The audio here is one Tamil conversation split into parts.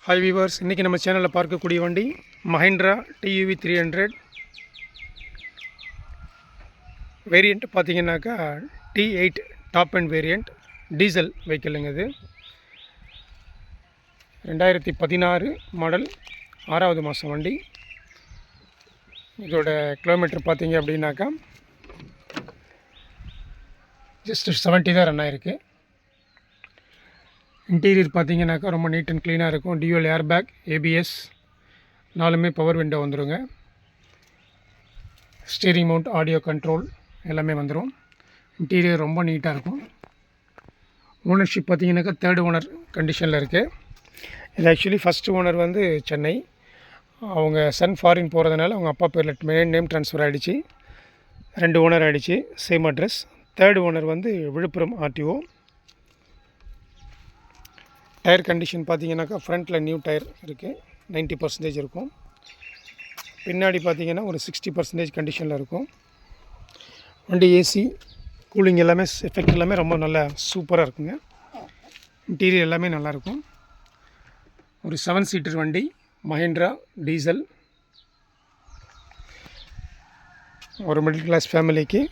ஹாய் வீவர்ஸ், இன்றைக்கி நம்ம சேனலில் பார்க்கக்கூடிய வண்டி மஹிந்திரா டியூவி 300 வேரியண்ட். பார்த்தீங்கன்னாக்கா T8 top end variant diesel வெஹிக்கிளுங்க. இது 2016 மாடல், 6வது மாதம் வண்டி. இதோட கிலோமீட்டர் பார்த்தீங்க அப்படின்னாக்கா ஜஸ்ட் 70 தான் ரன் ஆகிருக்கு. இன்டீரியர் பார்த்தீங்கன்னாக்கா ரொம்ப நீட் அண்ட் க்ளீனாக இருக்கும். டியூவல் ஏர் பேக், ஏபிஎஸ், 4மே பவர் விண்டோ வந்துடுங்க. ஸ்டீரிங் மவுண்ட், ஆடியோ கண்ட்ரோல் எல்லாமே வந்துடும். இன்டீரியர் ரொம்ப நீட்டாக இருக்கும். ஓனர்ஷிப் பார்த்தீங்கன்னாக்கா 3rd ஓனர் கண்டிஷனில் இருக்குது. இது ஆக்சுவலி ஃபஸ்ட் ஓனர் வந்து சென்னை, அவங்க சன் ஃபாரின் போகிறதுனால அவங்க அப்பா பேரில் மெயின் நேம் ட்ரான்ஸ்ஃபர் ஆகிடுச்சு. 2 ஓனர் ஆகிடுச்சு, சேம் அட்ரஸ். 3rd ஓனர் வந்து விழுப்புரம் ஆர்டிஓ. டயர் கண்டிஷன் பார்த்தீங்கன்னாக்கா ஃப்ரண்ட்டில் நியூ டயர் இருக்குது, 90% இருக்கும். பின்னாடி பார்த்தீங்கன்னா ஒரு 60% கண்டிஷனில் இருக்கும். வண்டி ஏசி, கூலிங் எல்லாமே, எஃபெக்ட் எல்லாமே ரொம்ப நல்லா சூப்பராக இருக்குங்க. இன்டீரியர் எல்லாமே நல்லாயிருக்கும். ஒரு 7 சீட்டர் வண்டி, மஹிந்திரா டீசல். ஒரு மிடில் கிளாஸ் ஃபேமிலிக்கு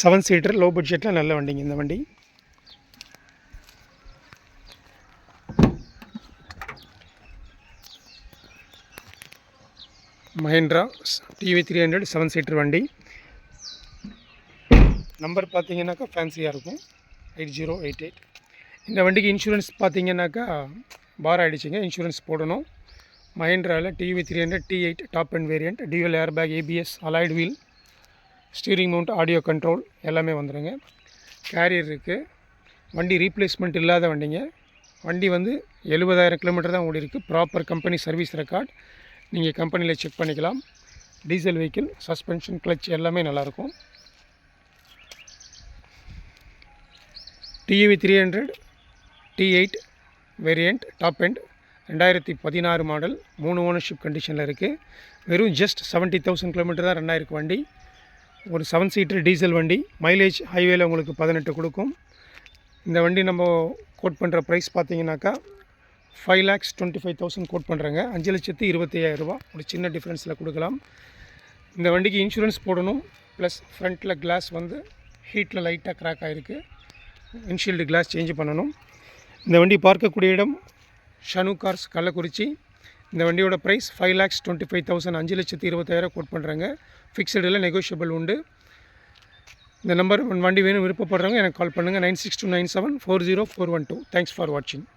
7 சீட்டர் லோ பட்ஜெட்டில் நல்ல வண்டிங்க இந்த வண்டி. மஹிந்திரா டிவி 300 7 சீட்டர் வண்டி. நம்பர் பார்த்தீங்கன்னாக்கா ஃபேன்சியாக இருக்கும், 8088. இந்த வண்டிக்கு இன்சூரன்ஸ் பார்த்தீங்கன்னாக்கா பார் ஆகிடுச்சிங்க, இன்சூரன்ஸ் போடணும். மஹிந்திராவில் TV 300 T8 top end variant, dual air bag, ABS, alloyed wheel, steering mount, audio control எல்லாமே வந்துடுங்க. கேரியர் இருக்குது. வண்டி ரீப்ளேஸ்மெண்ட் இல்லாத வண்டிங்க. வண்டி வந்து 70,000 கிலோமீட்டர் தான் ஓடி இருக்குது. ப்ராப்பர் கம்பெனி சர்வீஸ் ரெக்கார்ட், நீங்கள் கம்பெனியில் செக் பண்ணிக்கலாம். டீசல் வெஹிக்கிள், சஸ்பென்ஷன், கிளச் எல்லாமே நல்லாயிருக்கும். TV 300 T8 variant top end, 2016 model, 3 ownership கண்டிஷனில் இருக்குது. வெறும் ஜஸ்ட் 70,000 கிலோமீட்டர் தான் ரன் ஆகிருக்கு வண்டி. ஒரு 7 சீட்டர் டீசல் வண்டி. மைலேஜ் ஹைவேல உங்களுக்கு 18 கொடுக்கும். இந்த வண்டி நம்ம கோட் பண்ணுற ப்ரைஸ் பார்த்தீங்கன்னாக்கா 5,25,000 கோட் பண்ணுறாங்க. 5,25,000 ரூபா. ஒரு சின்ன டிஃப்ரென்ஸில் கொடுக்கலாம். இந்த வண்டிக்கு இன்சூரன்ஸ் போடணும். ப்ளஸ் ஃப்ரண்ட்டில் கிளாஸ் வந்து ஹீட்டில் லைட்டாக கிராக் ஆகிருக்கு, விண்ட்ஷீல்டு கிளாஸ் சேஞ்ச் பண்ணணும். இந்த வண்டி பார்க்கக்கூடிய இடம் ஷனு கார்ஸ், கள்ளக்குறிச்சி. இந்த வண்டியோட ப்ரைஸ் 5,25,000, 5,20,000 கோட் பண்ணுறாங்க. ஃபிக்ஸடில் நெகோஷியபிள் உண்டு. இந்த நம்பர் வண்டி வேணும் விருப்பப்படுறவங்க எனக்கு கால் பண்ணுங்கள். 9629740412. தேங்க்ஸ் ஃபார் வாட்சிங்.